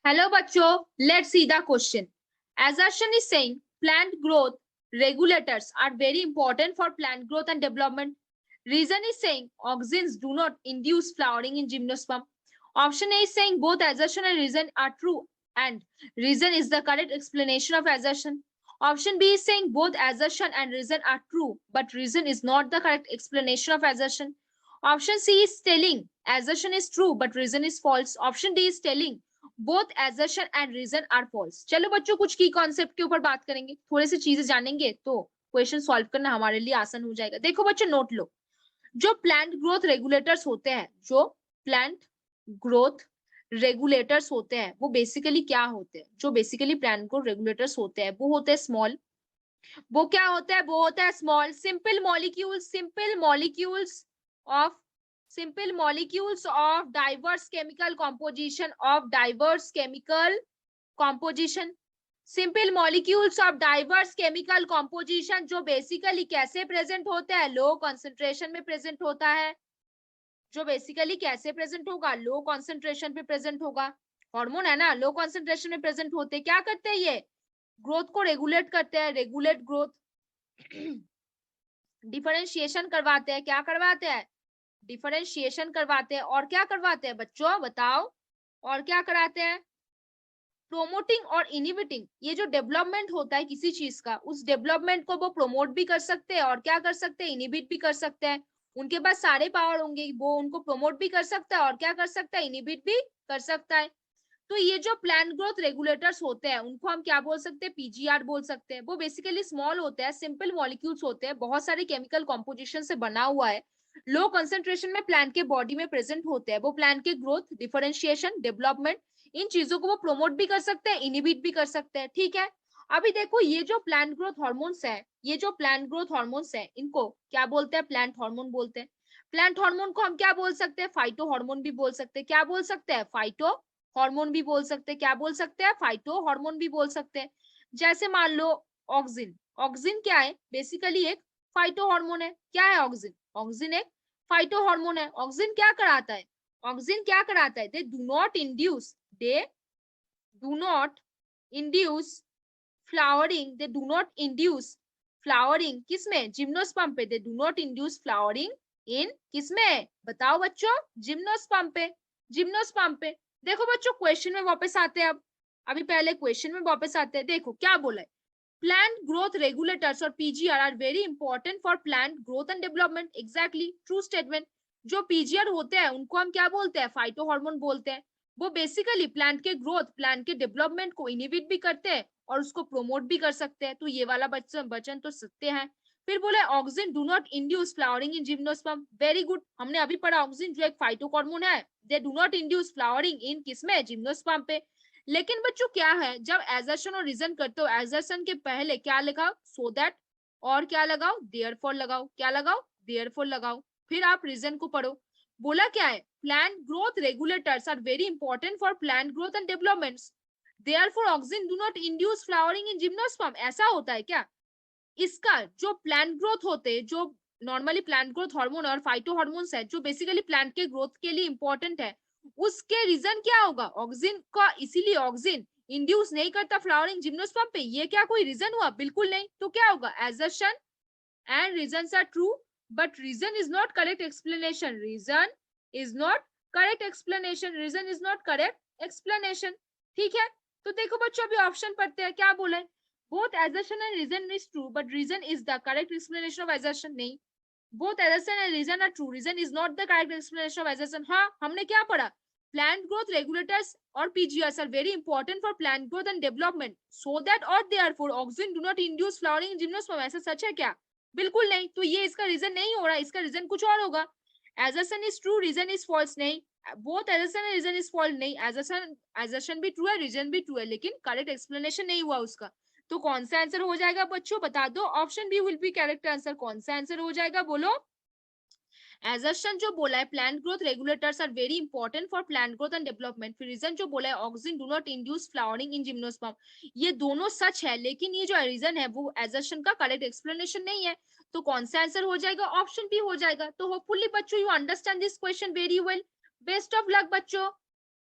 Hello बच्चों, let's see the question. Assertion is saying plant growth regulators are very important for plant growth and development. Reason is saying auxins do not induce flowering in gymnosperm. Option A is saying both assertion and reason are true and reason is the correct explanation of assertion. Option B is saying both assertion and reason are true, but reason is not the correct explanation of assertion. Option C is telling assertion is true, but reason is false. Option D is telling both assertion and reason are false. चलो बच्चों कुछ की concept के ऊपर बात करेंगे, थोड़े से चीजें जानेंगे तो क्वेश्चन सॉल्व करना हमारे लिए आसान हो जाएगा। देखो बच्चों नोट लो, जो प्लांट ग्रोथ रेगुलेटर्स होते हैं, जो प्लांट ग्रोथ रेगुलेटर्स होते हैं वो बेसिकली क्या होते हैं? जो बेसिकली प्लांट ग्रोथ रेगुलेटर्स होते हैं वो होते हैं स्मॉल। वो क्या होता है? वो होता है small simple molecules of simple molecules of diverse chemical composition simple molecules of diverse chemical composition जो बेसिकली कैसे प्रेजेंट होता है? लो कॉन्सेंट्रेशन में प्रेजेंट होता है। जो बेसिकली कैसे प्रेजेंट होगा? लो कॉन्सेंट्रेशन पे प्रेजेंट होगा। हार्मोन है ना, लो कॉन्सेंट्रेशन में प्रेजेंट होते हैं। क्या करते हैं? ये ग्रोथ को रेगुलेट करते हैं, रेगुलेट ग्रोथ डिफरेंशिएशन करवाते हैं। क्या करवाते हैं? डिफरेंशिएशन करवाते हैं। और क्या करवाते हैं बच्चों बताओ? और क्या कराते हैं? प्रोमोटिंग और इनहिबिटिंग। ये जो डेवलपमेंट होता है किसी चीज का, उस डेवलपमेंट को वो प्रोमोट भी कर सकते हैं और क्या कर सकते हैं? इनहिबिट भी कर सकते हैं। उनके पास सारे पावर होंगे, वो उनको प्रोमोट भी कर सकता है और क्या कर सकता है? इनहिबिट भी कर सकता है। तो ये जो प्लांट ग्रोथ रेगुलेटर्स होते हैं उनको हम क्या बोल सकते हैं? पीजीआर बोल सकते हैं। वो बेसिकली स्मॉल होते हैं, सिंपल मॉलिक्यूल्स होते हैं, बहुत सारे केमिकल कॉम्पोजिशन से बना हुआ है, लो कंसेंट्रेशन में प्लांट के बॉडी में प्रेजेंट होते हैं। वो प्लांट के ग्रोथ, डिफरेंशिएशन, डेवलपमेंट, इन चीजों को वो प्रोमोट भी कर सकते हैं, इनहिबिट भी कर सकते हैं। ठीक है, अभी देखो ये जो प्लांट ग्रोथ हार्मोन्स है, ये जो प्लांट ग्रोथ हार्मोन्स है, इनको क्या बोलते हैं? प्लांट हार्मोन बोलते हैं। प्लांट हार्मोन को हम क्या बोल सकते हैं? फाइटो हार्मोन भी बोल सकते हैं। क्या बोल सकते हैं? फाइटो हार्मोन भी बोल सकते हैं। क्या बोल सकते हैं? फाइटो हार्मोन भी बोल सकते हैं। जैसे मान लो ऑक्सिन, ऑक्सिन क्या है? बेसिकली एक फाइटो हार्मोन है। क्या है ऑक्सिन? ऑक्सिन एक फाइटो हार्मोन है। ऑक्सिन क्या कराता है? ऑक्सिन क्या कराता है? They do not induce flowering, they do not induce flowering किसमें? जिम्नोस्पर्म पे। They do not induce flowering इन किसमें? बताओ बच्चों, जिम्नोस्पर्म पे, जिम्नोस्पर्म पे। देखो बच्चों क्वेश्चन में वापस आते हैं। अब अभी पहले क्वेश्चन में वापस आते हैं। देखो क्या बोला है, प्लांट ग्रोथ रेगुलेटर्स और PGR are very important for plant growth and development. Exactly true statement. जो पीजीआर होते हैं उनको हम क्या बोलते हैं? फाइटो हार्मोन बोलते हैं। वो बेसिकली प्लांट के ग्रोथ, प्लांट के डेवलपमेंट को इनहिबिट भी करते हैं और उसको प्रोमोट भी कर सकते हैं। तो ये वाला वचन तो सत्य है। फिर बोले auxin do not induce flowering in gymnosperm. Very good, हमने अभी पढ़ा ऑक्सिन जो एक फाइटोहार्मोन है, they do not induce flowering इन किसमें? जिम्नोस्पर्म पे। लेकिन बच्चों क्या है, जब एजर्शन और रीजन करते हो, एजर्शन के पहले क्या लगाओ? सो दैट, और क्या लगाओ? देयरफॉर लगाओ। क्या लगाओ? देयरफॉर लगाओ। फिर आप रीजन को पढ़ो। बोला क्या है? Plant growth regulators are very important for plant growth and development, therefore auxin do not induce flowering in gymnosperm. ऐसा होता है क्या? इसका जो प्लांट ग्रोथ होते हैं, जो नॉर्मली प्लांट ग्रोथ हार्मोन और फाइटो हार्मोन्स है जो बेसिकली प्लांट के ग्रोथ के लिए इंपॉर्टेंट है, उसके रीजन क्या होगा? ऑक्सिन का। इसीलिए ऑक्सिन इंड्यूस नहीं करता फ्लावरिंग जिम्नोस्पर्म पे। ये क्या कोई रीजन हुआ? बिल्कुल नहीं। तो क्या होगा? Assertion and reasons are true but reason is not correct explanation. Reason is not correct explanation. Reason is not correct explanation. ठीक है, तो देखो बच्चों अभी ऑप्शन पढ़ते हैं। क्या बोला है? both assertion and reason is true but reason is the correct explanation of assertion। नहीं, both assertion and reason are true, reason is not the correct explanation of assertion। हाँ, हमने क्या पढ़ा? plant growth regulators और PGRs are very important for plant growth and development, so that or therefore auxin do not induce flowering in gymnosperm। ऐसा सच है क्या? बिल्कुल नहीं। तो ये इसका रीजन नहीं हो रहा, इसका रीजन कुछ और होगा। assertion is true, reason is false। नहीं, both assertion and reason is false। नहीं, assertion भी true है, reason भी true है, लेकिन correct explanation नहीं हुआ उसका। तो कौन सा आंसर हो जाएगा बच्चों? बता दो। Option B will be correct answer. कौन सा आंसर हो जाएगा बोलो? एजर्शन जो बोला है plant growth regulators are very important for plant growth and development. फिर रीजन जो बोला है auxin do not induce flowering in gymnosperm. ये दोनों सच है, लेकिन ये जो रीजन है वो एजर्शन का करेक्ट एक्सप्लेनेशन नहीं है। तो कौन सा आंसर हो जाएगा? ऑप्शन बी हो जाएगा। तो होपफुली बच्चों you understand this question very well. Best of luck बच्चों।